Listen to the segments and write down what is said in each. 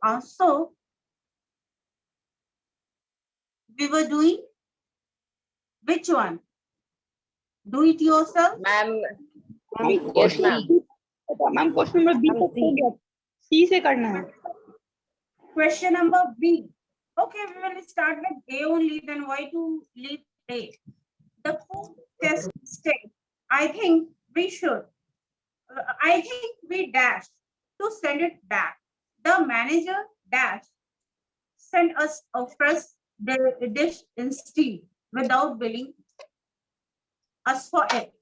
So we were doing which one? Do it yourself. Ma'am ma'am yes ma'am. Ma'am question number B तक हो गया, सी से करना है. Question number B. Okay, we will start with A only. Then why to leave A? The food test state. I think we should. I think we dash to send it back. The manager dash sent us a fresh dish instead without billing us for it.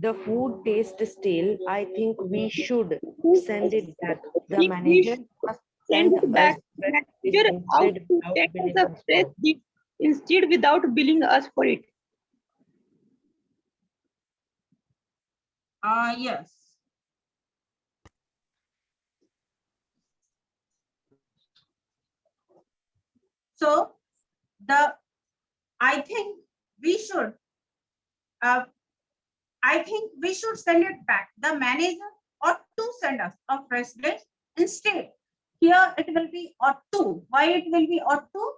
The food tastes stale. I think we should send it back. The We manager should must Send send it back. us fresh dish Manager out instead to without take billing us a us for fresh it. dish instead without billing us for it. Yes. So I think we should. I think we should send it back. The manager ought to send us a fresh dish instead. Here it will be ought to. Why it will be ought to?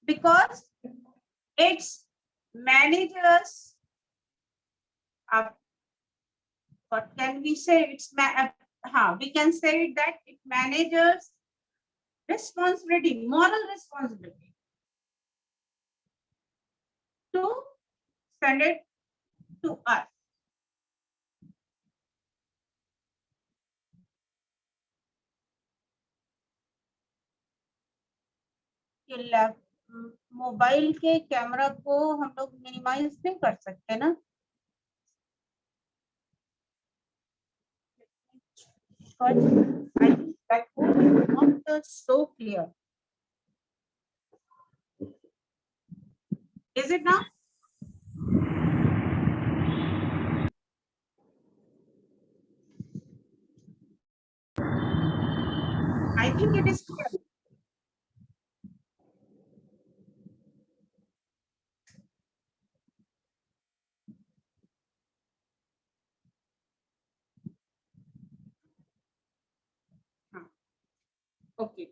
Because it's managers. What can we say? We can say that it managers responsibility, moral responsibility to send it to us. Mobile के camera को हम लोग minimise नहीं कर सकते ना? But I think that is not so clear. Is it now? I think it is clear. Okay.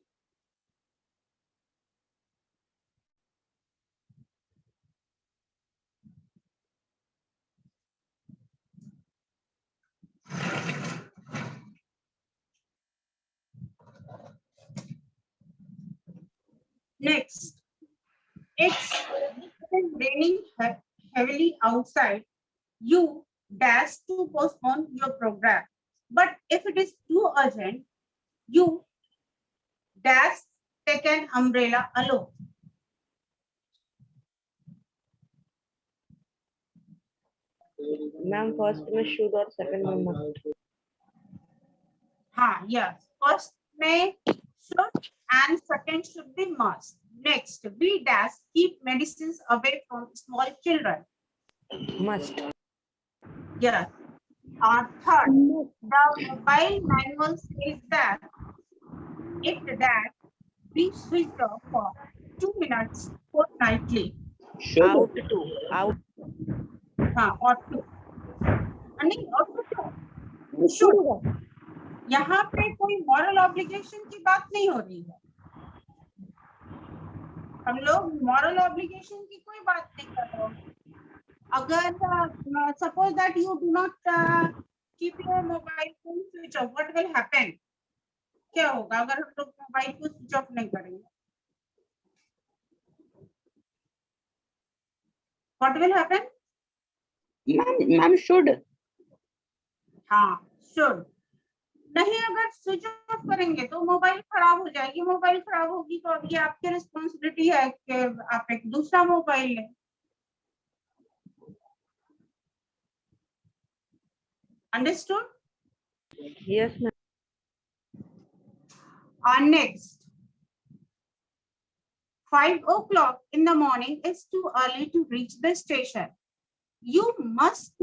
Next, it's raining heavily outside. You dash to postpone your program. But if it is too urgent, you dash take an umbrella alone. Ma'am, first में should और second में must. Yes. First may should and second should be must. Next, we dash keep medicines away from small children. Must. Yes. Third, the mobile manual says that it that we switch off for 2 minutes fortnightly. Out to. Out. Or to. नहीं और तो क्या? Should. यहाँ पे कोई moral obligation की बात नहीं हो रही है. हम लोग moral obligation की कोई बात नहीं कर रहे हैं. अगर suppose that you do not keep your mobile phone switch off, what will happen? क्या होगा अगर हम लोग मोबाइल को स्विच ऑफ नहीं करेंगे? What will happen? Ma'am should. Should. नहीं अगर स्विच ऑफ करेंगे तो मोबाइल खराब हो जाएगी. मोबाइल खराब होगी तो अब ये आपकी रिस्पॉन्सिबिलिटी है कि आप एक दूसरा मोबाइल लें. Understood? Yes, ma'am. Next, 5 o'clock in the morning is too early to reach the station. You must,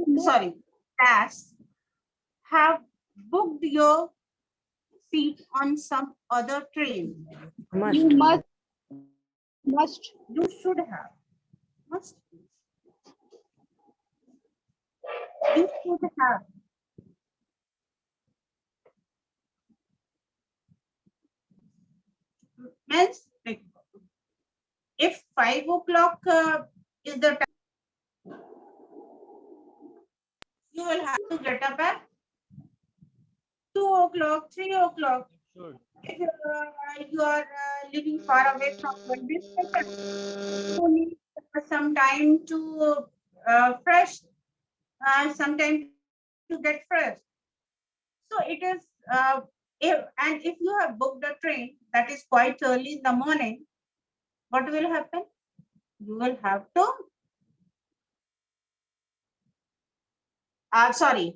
have booked your seat on some other train. Must. You must. You should have. Must. I should have. Means like, if 5 o'clock is the time, you will have to get up at 2 o'clock, 3 o'clock. If you are living far away from the station, you need some time to fresh, some time to get fresh. So it is, if you have booked a train that is quite early in the morning, what will happen? You will have to, sorry,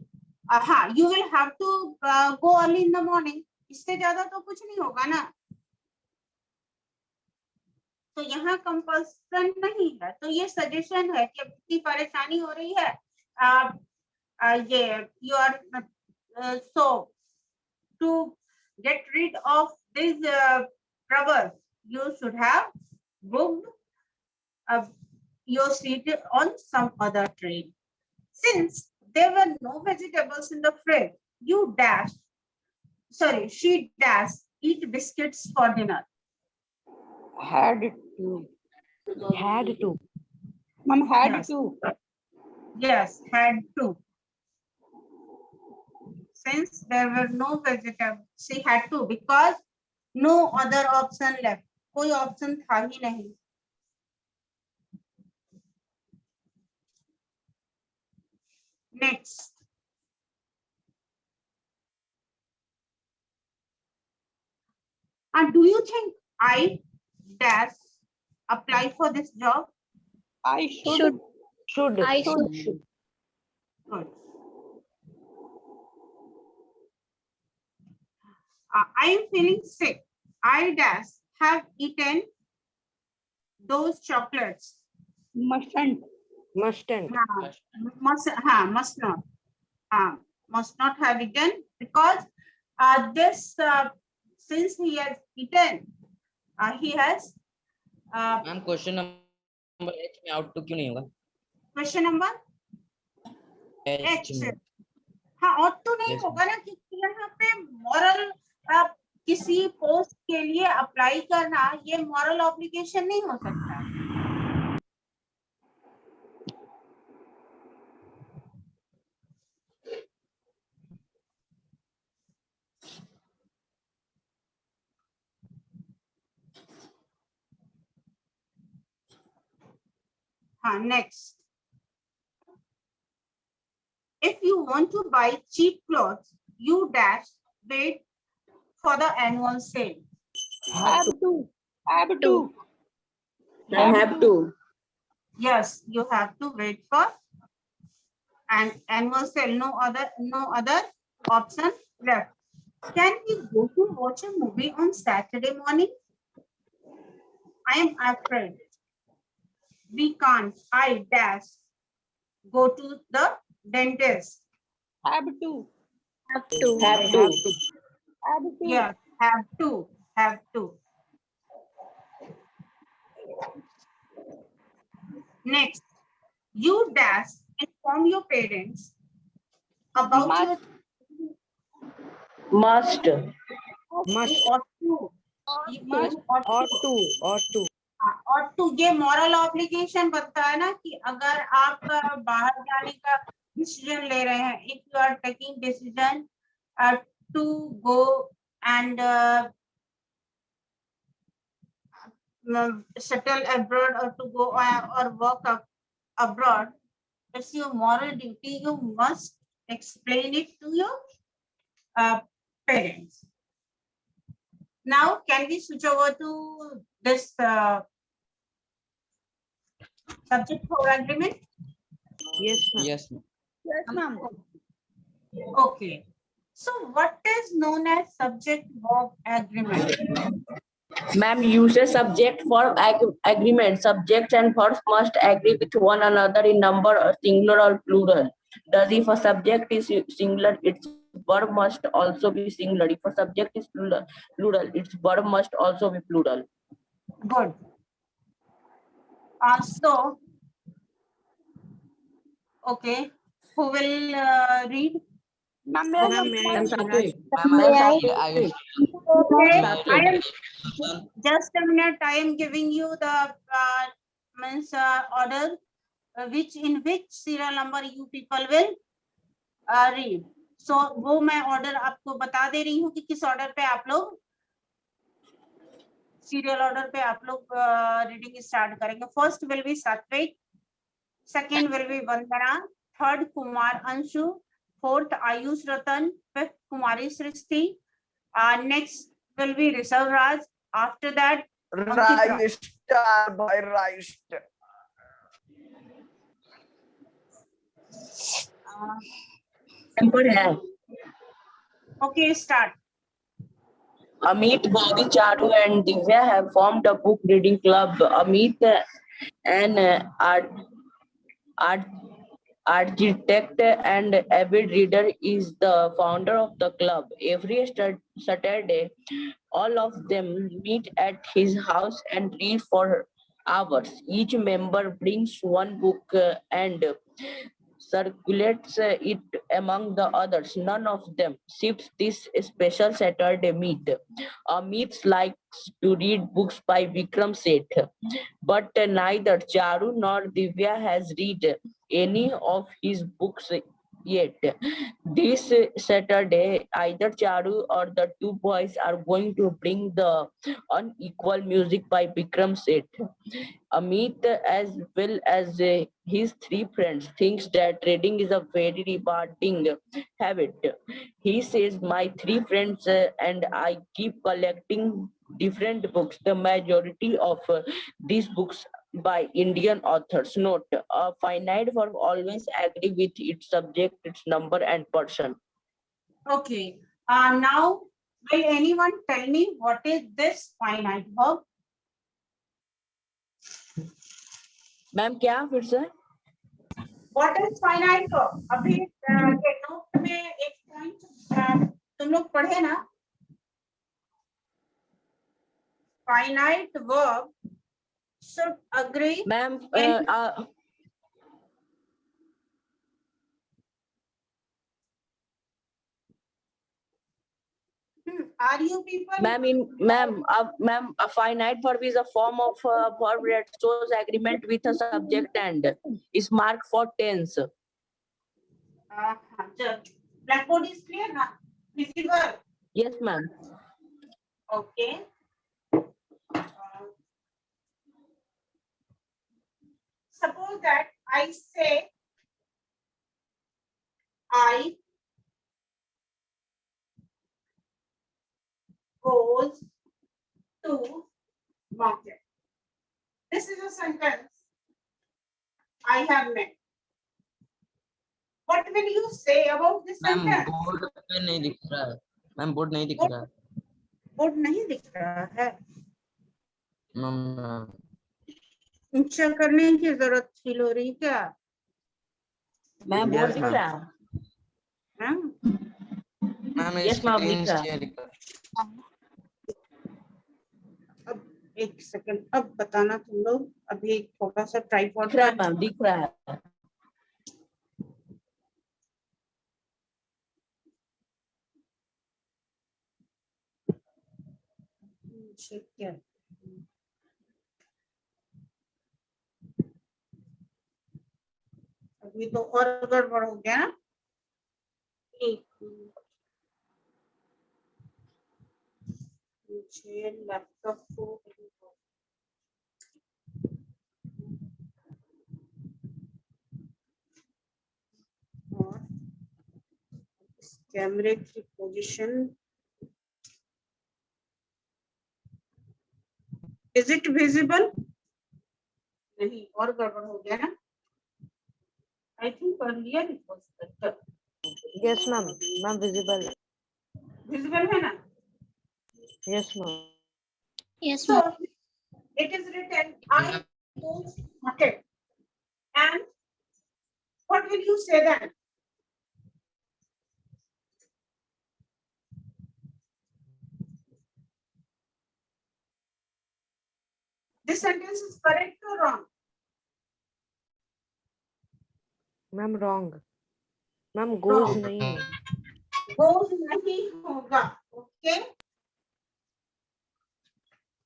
you will have to go early in the morning. इससे ज्यादा तो कुछ नहीं होगा ना. तो यहाँ compulsion नहीं है, तो ये सजेशन है कि अब इतनी परेशानी हो रही है, ये you are so to get rid of this trouble, you should have booked your seat on some other train. Since there were no vegetables in the fridge, she dashed eat biscuits for dinner. Had to. Had to. Ma'am, had Yes. to. Yes, had to. Since there were no vegetables, she had to, because no other option left. कोई option था ही नहीं. Next. And do you think I dash apply for this job? I should. Should. I should. should. Good. I am feeling sick. I dash have eaten those chocolates. Mustn't. Mustn't. Must not. Must not have eaten, because this since he has eaten, he has ma'am question number H में out to क्यों नहीं होगा? question number H H. में हाँ, और तो नहीं Yes, होगा ना, क्योंकि यहाँ पे मॉरल किसी पोस्ट के लिए अप्लाई करना, ये मॉरल ऑब्लिगेशन नहीं हो सकता. Next. If you want to buy cheap clothes, you dash wait for the annual sale. Have to. Have to. I have to. Yes, you have to wait for an annual sale. No other option left. Can we go to watch a movie on Saturday morning? I am afraid we can't. I dash go to the dentist. Have to. Have to. Have to. Have to. Yes, have to. Have to. Next, you dash inform your parents about Must. your Must. Must. or to. Must. Or to. Or to. और to, ये moral obligation बनता है ना, कि अगर आप बाहर जाने का डिसीजन ले रहे हैं, if you are taking decision to go and settle abroad or to go or work abroad, it's your moral duty. You must explain it to your parents. Now, can we switch over to this subject for agreement? Yes, ma'am. Yes Yes, ma'am. Okay. So what is known as subject verb agreement? Ma'am, use a subject for agreement. Subjects and verbs must agree with one another in number, or singular or plural. Thus, if a subject is singular, its verb must also be singular. If a subject is plural, its verb must also be plural. Good. So, okay. Who will read? Ma'am, Ma'am, Ma'am, Satvik. Ma'am, I will Okay, I Satvik. am just a minute. I am giving you the means order which in which serial number you people will read. So वो मैं order आपको बता दे रही हूँ कि किस order पे आप लोग serial order पे आप लोग reading start करेंगे. First will be Satvik, second will be Vandana, third Kumar Anshu, fourth Ayush Ratan, fifth Kumari Srishti. Next will be Rishabh Raj. After that, Ankit Raj. Rise star by rise. Temper है. Okay, start. Amit, Bodhi, Charu, and Divya have formed a book reading club. Amit, an art, architect and avid reader, is the founder of the club. Every Saturday, all of them meet at his house and read for hours. Each member brings one book and circulates it among the others. None of them skips this special Saturday meet. Amit likes to read books by Vikram Seth, but neither Charu nor Divya has read any of his books yet. This Saturday, either Charu or the two boys are going to bring the unequal music by Vikram Seth. Amit, as well as his three friends, thinks that reading is a very rewarding habit. He says, "My three friends and I keep collecting different books. The majority of these books by Indian authors. Note: a finite verb always agree with its subject, its number, and person." Okay. Now, will anyone tell me what is this finite verb? Ma'am क्या फिर से? What is finite verb? अभी के note में एक point तुम लोग पढ़े ना? Finite verb should agree. Ma'am Are you people? Ma'am, a finite verb is a form of verb that shows agreement with a subject and is marked for tense. Blackboard is clear now? Visible? Yes, ma'am. Okay. Suppose that I say I goes to market. This is a sentence I have made. What will you say about this ma'am sentence? Board पे नहीं दिख रहा है. Ma'am board नहीं दिख रहा है. Board नहीं दिख रहा है. मैम ऊंचा करने की जरूरत फील हो रही क्या? मैम बोर्ड दिख रहा है? हाँ? मैम Yes, ma'am, स्क्रीन दिख रहा है. शेयर कर. अब एक सेकंड, अब बताना तुम लोग. अभी थोड़ा सा ट्राइपॉड दिख रहा है मैम, दिख रहा है. क्या अभी तो और गड़बड़ हो गया ना. एक मिनट. मुझे लैपटॉप को और इस कैमरे की पोजीशन. Is it visible? नहीं, और गड़बड़ हो गया ना. I think earlier it was better. Yes, ma'am. Ma'am, visible. Visible है ना? Yes, ma'am. Yes, So ma'am. it is written I go market. And what will you say then? This sentence is correct or wrong? Ma'am, wrong. Ma'am goes Wrong. नहीं है. Goes नहीं होगा. Okay.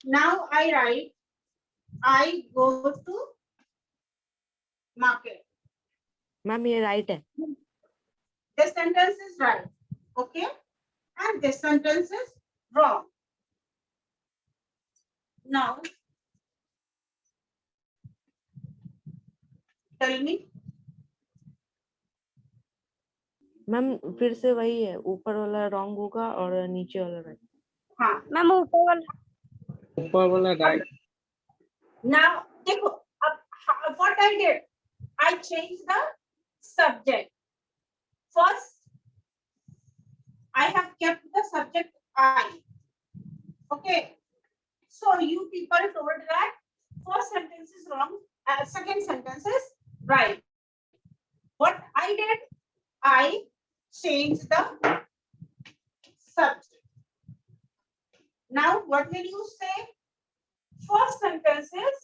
Now I write, I go to market. Ma'am ये right है. This sentence is right. Okay. And this sentence is wrong. Now, tell me. Ma'am फिर से वही है, ऊपर वाला रॉन्ग होगा और नीचे वाला राइट. हाँ. मैम ऊपर वाला right. Now, देखो, अब what I did, I changed the subject. First, I have kept the subject I. Okay. So you people told that first sentence is wrong, second sentence is right. What I did, I changed the subject. Now, what will you say? First sentence is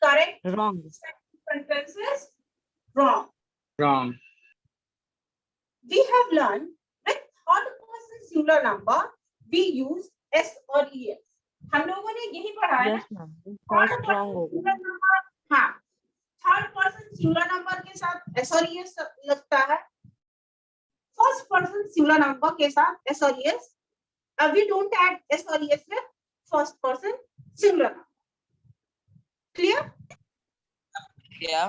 correct. Wrong. Second sentence is wrong. Wrong. We have learned with third person singular number, we use S or ES. हम लोगों ने यही पढ़ा है Yes ma'am. First wrong होगा. हाँ, third person singular number के साथ एस और ईएस लगता है. फर्स्ट पर्सन सिंगुलर नंबर के साथ एस और ES. We don't add S or ES with first person singular number. Clear? क्या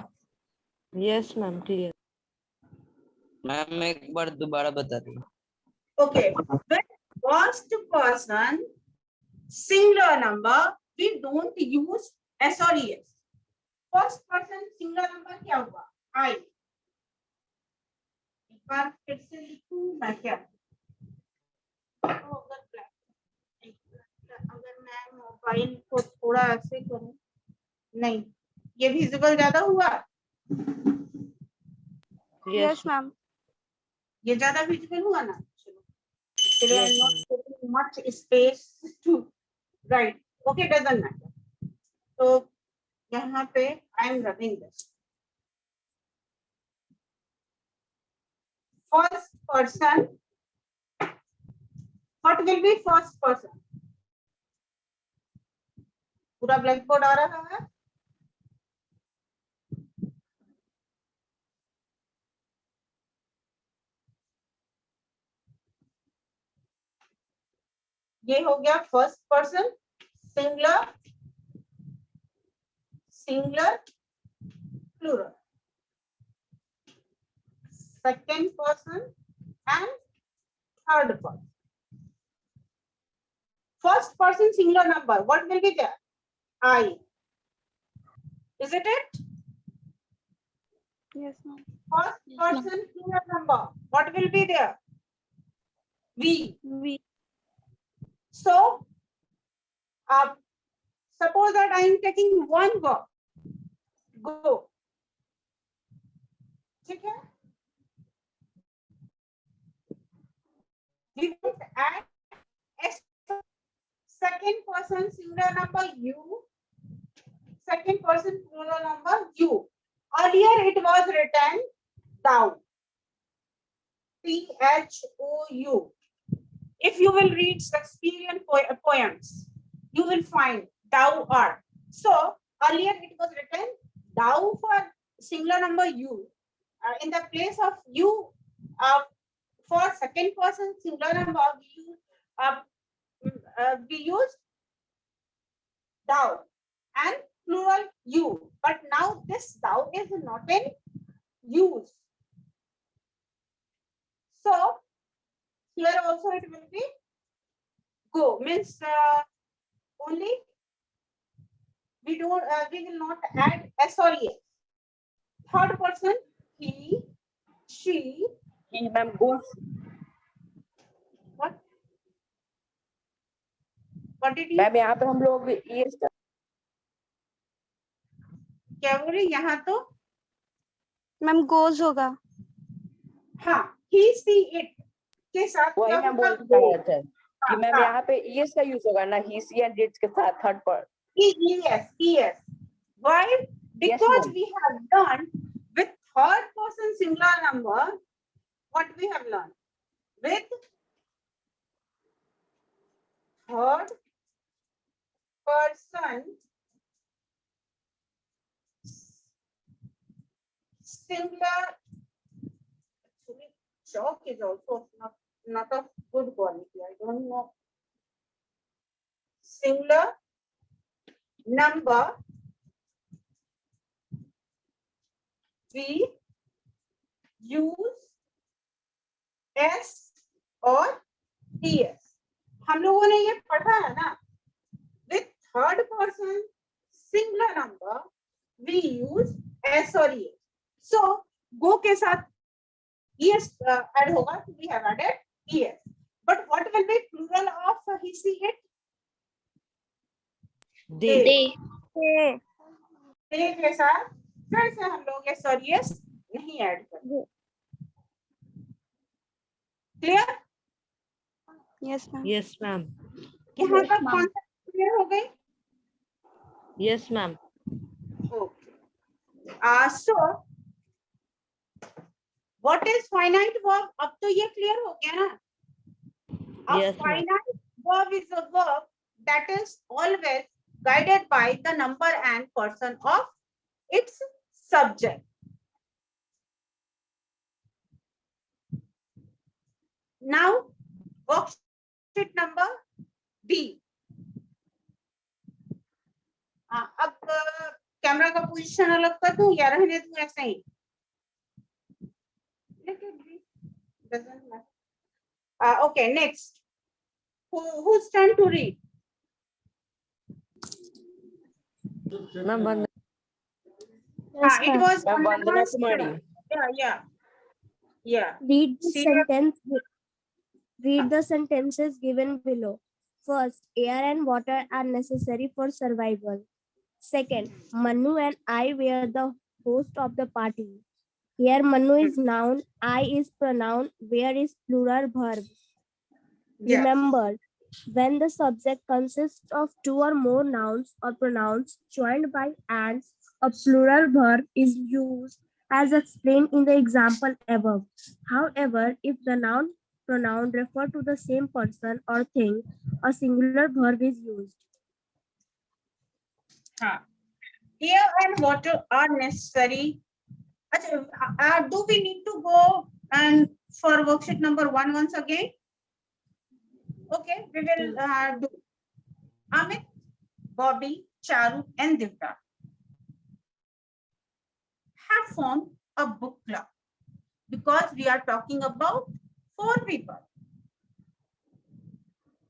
Yes मैम क्लियर. मैम एक बार दोबारा बता दी. Okay. With first person singular number, we don't use S or ES. First person singular number क्या हुआ? I. एक बार फिर से लिखूं मैं क्या? अगर मैं मोबाइल को थोड़ा ऐसे करूं, नहीं, ये विजिबल ज्यादा हुआ. Yes ma'am. ये ज्यादा विजिबल हुआ ना. चलो, Yes, I'm not taking much space to write. Okay, doesn't matter. तो यहाँ पे I am running this. First person. What will be first person? पूरा ब्लैक बोर्ड आ रहा है. ये हो गया first person singular, singular, plural. Second person and third person. First person singular number, what will be there? I. Is it it? Yes ma'am. First person singular number, what will be there? We. We. So, suppose that I am taking one verb. Go. ठीक है? We would add S. Second person singular number you. Second person plural number you. Earlier it was written thou. Thou. If you will read Shakespearean poems, you will find thou art. So earlier it was written thou for singular number you. In the place of you, for second person singular number, we use thou and plural you. But now this thou is not in use. So here also it will be go, means only we will not add S or E. Third person he, she. He ma'am goes. What did you? Ma'am यहाँ पे हम लोग ये क्या बोल रही यहाँ तो? मैम गोज होगा. हाँ, he, she, it के साथ वही क्या मैं होगा? बोल रहा था कि मैम हाँ, यहाँ पे yes का यूज होगा ना, he, she and its के साथ थर्ड पर. yes. Why? Yes, Because ma'am. we have done with third person singular number, what we have learned? With third person singular. Actually, chalk is also not of good quality. I don't know. Singular number we use S और TS. हम लोगों ने ये पढ़ा है ना. With third person singular number we use S और ES. So go के साथ ES add होगा. We have added ES. But what will be plural of he, she, it? They. they के साथ फिर से हम लोग S और ES नहीं ऐड करेंगे. Clear? Yes, ma'am. Yes, ma'am. यहाँ तक कॉन्सेप्ट क्लियर हो गई? Yes, ma'am. Okay. So what is finite verb? अब तो ये क्लियर हो गया ना? A Yes, ma'am. finite verb is a verb that is always guided by the number and person of its subject. Now, worksheet number B. अब camera का position अलग कर दूं या रहने दूं ऐसे ही? Let it be. Doesn't matter. Okay, next. Who's turn to read? Ma'am, one. It was Ma'am, Vandana Kumari. Yeah. Read the See, sentence. Read the sentences given below. First, air and water are necessary for survival. Second, Manu and I were the host of the party. Here, Manu is noun, I is pronoun, where is plural verb. Yeah. Remember, when the subject consists of two or more nouns or pronouns joined by and, a plural verb is used as explained in the example above. However, if the noun pronoun refer to the same person or thing, a singular verb is used. Air and water are necessary. Do we need to go and for worksheet number 1 once again? Okay, we will do. Amit, Bobby, Charu, and Divya have formed a book club because we are talking about 4 people.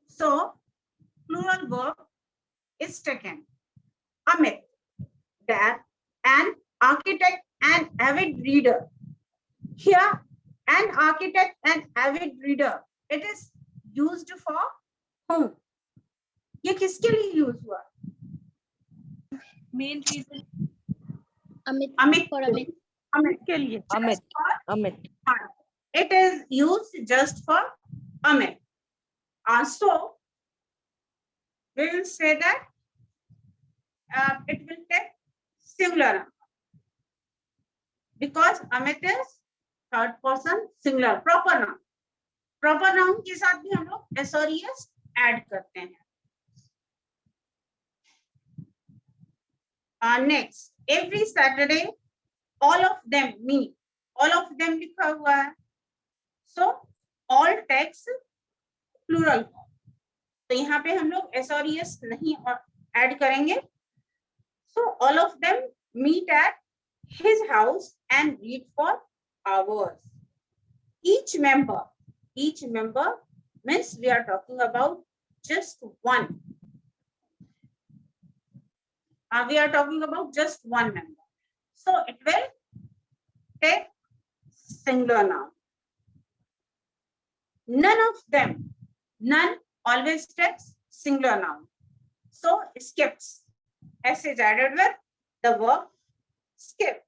So, plural verb is taken. Amit, that an architect and avid reader. Here, an architect and avid reader. It is used for whom? ये किसके लिए use हुआ? Main reason. Amit. Amit. For Amit. Amit. के लिए. Amit. Amit. It is used just for Amit. So we will say that it will take singular because Amit is third person singular proper noun. Proper noun के साथ भी हम लोग S और ES add करते हैं. Next, every Saturday, all of them meet. All of them लिखा हुआ है. So all takes plural. तो यहाँ पे हम लोग S और ES नहीं ऐड करेंगे. So all of them meet at his house and read for hours. Each member means we are talking about just one. We are talking about just one member. So it will take singular noun. None always takes singular noun. So skips. S is added with the verb skip.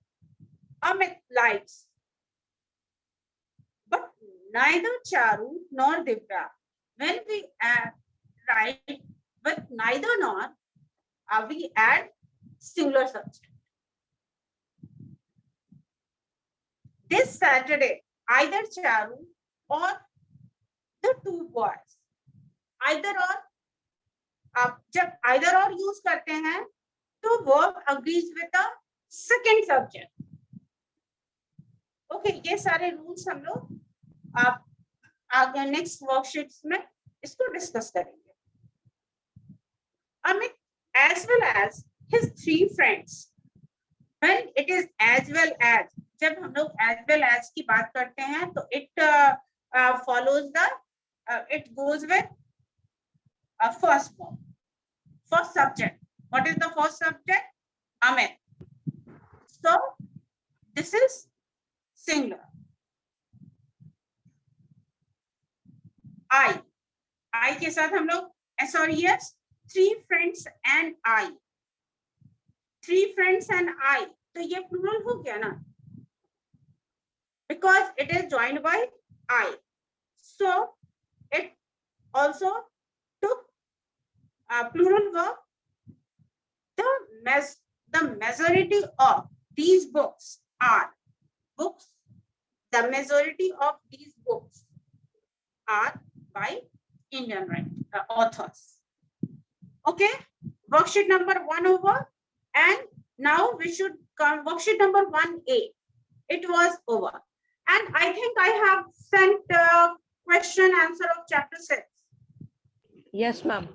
Amit likes. But neither Charu nor Divya. When we write with neither nor, we add singular subject. This Saturday, either Charu or the two boys. Either or, आप जब either or use करते हैं तो verb agrees with the second subject. Okay, ये सारे rules हम लोग आप आगे next worksheets में इसको discuss करेंगे. Amit, as well as his three friends. When it is as well as, जब हम लोग as well as की बात करते हैं तो it follows the it goes with first form, first subject. What is the first subject? Amit. So this is singular. I के साथ हम लोग S और ES, three friends and I. Three friends and I. तो ये plural हो गया ना? Because it is joined by I. So it also took a plural verb. The majority of these books are books. The majority of these books are by Indian authors. Okay, worksheet number 1 over, and now we should come worksheet number 1A. It was over, and I think I have sent question answer of chapter 6. Yes, ma'am.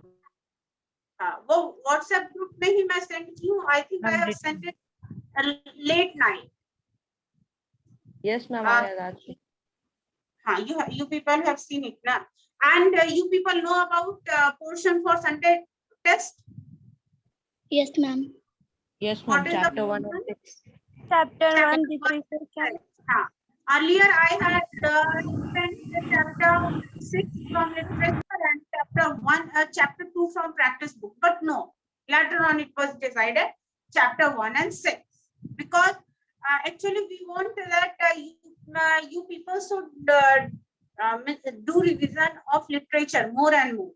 वो WhatsApp group में ही मैं send की हूँ. I think I have sent it late night. Yes, ma'am. I have asked. हाँ, you people have seen it ना, and you people know about portion for Sunday test. Yes, ma'am. Yes, What ma'am. is the Chapter 1 portion? and 6. Chapter Chapter 1, one. literature. हाँ. Earlier I had sent the chapter 6 from literature and chapter 2 from practice book, but no, later on it was decided chapter 1 and 6, because actually we want that you people should do revision of literature more and more.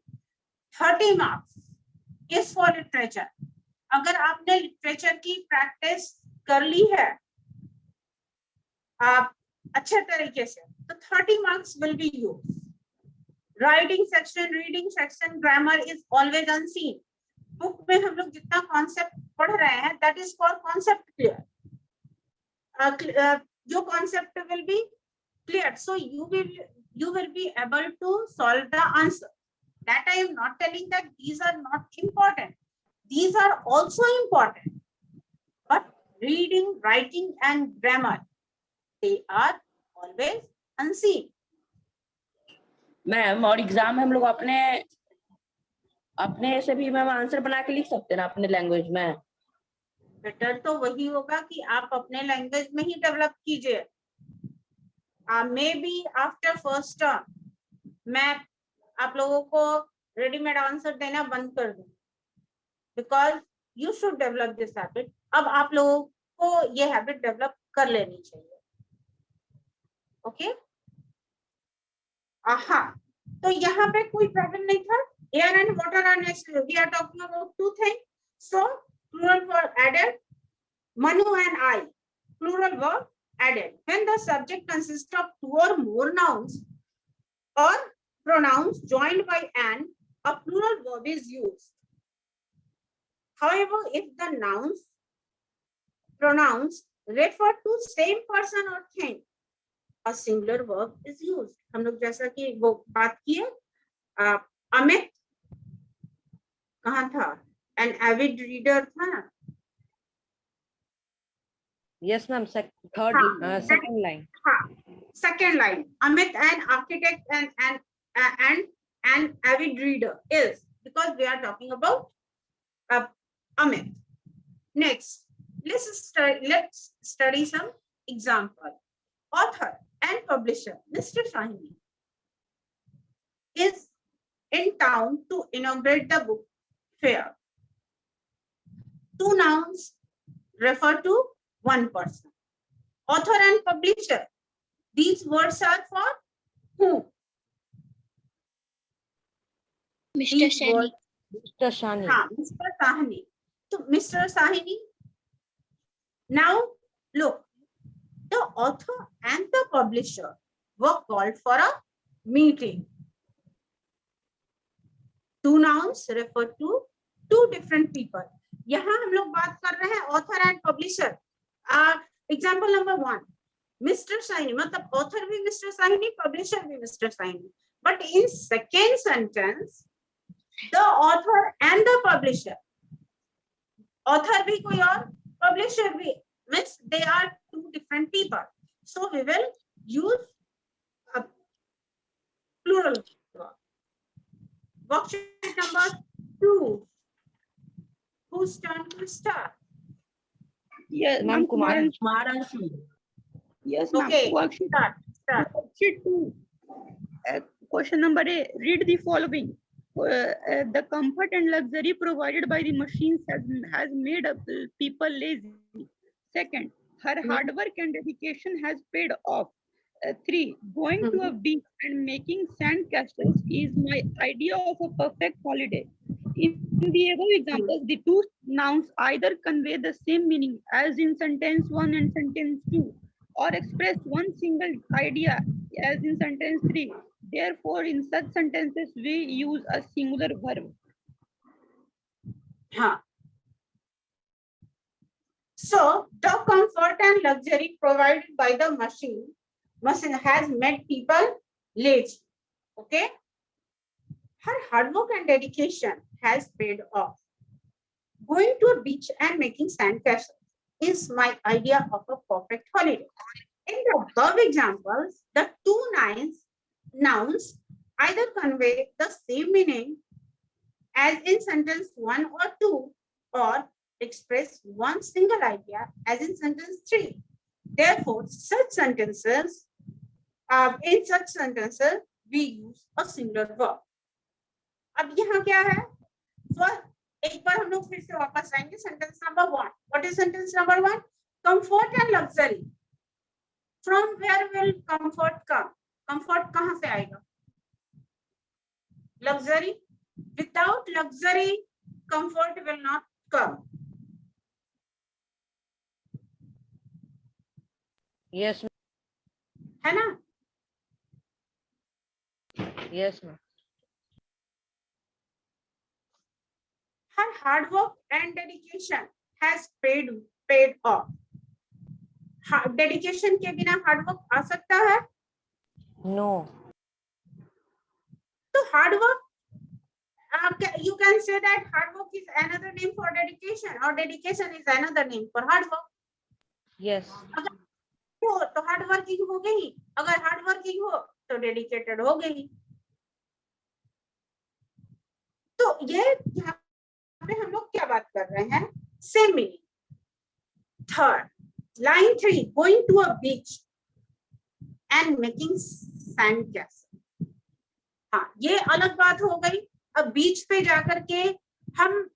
30 marks is for literature. अगर आपने literature की practice कर ली है आप अच्छे तरीके से, तो 30 marks will be used. Writing section, reading section, grammar is always unseen. Book में हम लोग जितना concept पढ़ रहे हैं, that is for concept clear. जो concept will be clear, so you will be able to solve the answer. That I am not telling that these are not important. These are also important, but reading, writing, and grammar, they are always unseen. Ma'am और exam में हम लोग अपने से भी ma'am answer बना के लिख सकते हैं ना अपने लैंग्वेज में. बेटर तो वही होगा कि आप अपने लैंग्वेज में ही डेवलप कीजिए. May be after first term मैं आप लोगों को रेडीमेड आंसर देना बंद कर दूं, because you should develop this habit. अब आप लोगों को ये हैबिट डेवलप कर लेनी चाहिए. ओके हाँ, तो यहाँ पे कोई प्रॉब्लम नहीं था. Air and water are next. We are talking about two things. So plural verb added. Manu and I, plural verb added. When the subject consists of two or more nouns or pronouns joined by an, a plural verb is used. However, if the pronouns refer to same person or thing, a singular verb is used. हम लोग जैसा कि वो बात किए, अमित कहाँ था? An avid reader था ना? Yes, ma'am. Second line. हाँ, second line. Amit, an architect and an avid reader is, because we are talking about Amit. Next, let's study some example. Author and publisher Mr. Shahini is in town to inaugurate the book fair. Two nouns refer to one person. Author and publisher. These words are for who? Mr. Shani. Mr. Shani. हाँ, Mr. Sahni. So Mr. Sahni. Now look, the author and the publisher were called for a meeting. Two nouns refer to two different people. यहाँ हम लोग बात कर रहे हैं author and publisher. Example number 1, Mr. Saini, मतलब author भी Mr. Saini, publisher भी Mr. Saini. But in second sentence, the author and the publisher, author भी कोई और, publisher भी, means they are two different people. So we will use a plural. Worksheet number 2. Whose turn to start? Yes, Ma'am, ma'am, Kumar. Maharashi. Yes, ma'am. Okay, Worksheet, start. worksheet 2. Question number A. Read the following. The comfort and luxury provided by the machines has made people lazy. Second, her hard work and dedication has paid off. 3. Going to a beach and making sand castles is my idea of a perfect holiday. In the above examples, the two nouns either convey the same meaning as in sentence 1 and sentence 2, or express one single idea as in sentence 3. Therefore, in such sentences, we use a singular verb. हाँ. So the comfort and luxury provided by the machine has made people lazy. Okay. Her hard work and dedication has paid off. Going to a beach and making sandcastles is my idea of a perfect holiday. In the above examples, the two nouns either convey the same meaning as in sentence 1 or 2, or express one single idea as in sentence 3. Therefore, in such sentences, we use a singular verb. अब यहाँ क्या है? एक बार हम लोग फिर से वापस आएंगे. Sentence number 1. What is sentence number 1? Comfort and luxury. From where will comfort come? Comfort कहाँ से आएगा? Luxury. Without luxury, comfort will not come. Yes, है ना? yes, ma'am. Her hard work and dedication has paid off. Dedication के बिना hard work आ सकता है? No. So hard work, you can say that hard work is another name for dedication, or dedication is another name for hard work. Yes. तो hard working हो गई. अगर hard working हो तो डेडिकेटेड हो गई. तो ये यहाँ पे हम लोग क्या बात कर रहे हैं? Same meaning. Third, line 3, going to a beach and making sand castle. हाँ, ये अलग बात हो गई. अब बीच पे जाकर के हम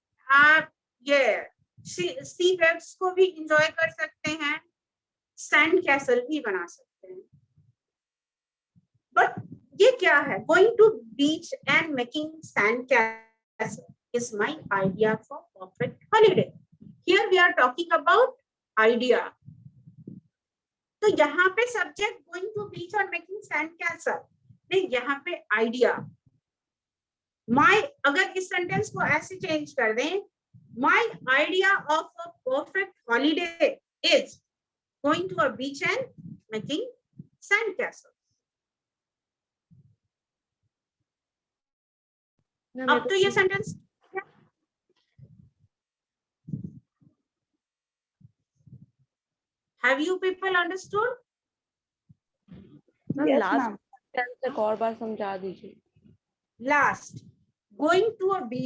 ये सी वेव्स को भी इंजॉय कर सकते हैं, सैंड कैसल भी बना सकते हैं. बट ये क्या है? Going to beach and making sand castle is my idea for perfect holiday. Here we are talking about idea. तो यहाँ पे subject going to beach or making sand castle, नहीं, यहाँ पे idea. My, अगर इस sentence को ऐसे change कर दें, my idea of a perfect holiday is going to a beach and making sand castle. अब तो ये sentence have you people understood? Yes, last ma'am. Sentence एक और बार समझा दीजिए. Last, going to a beach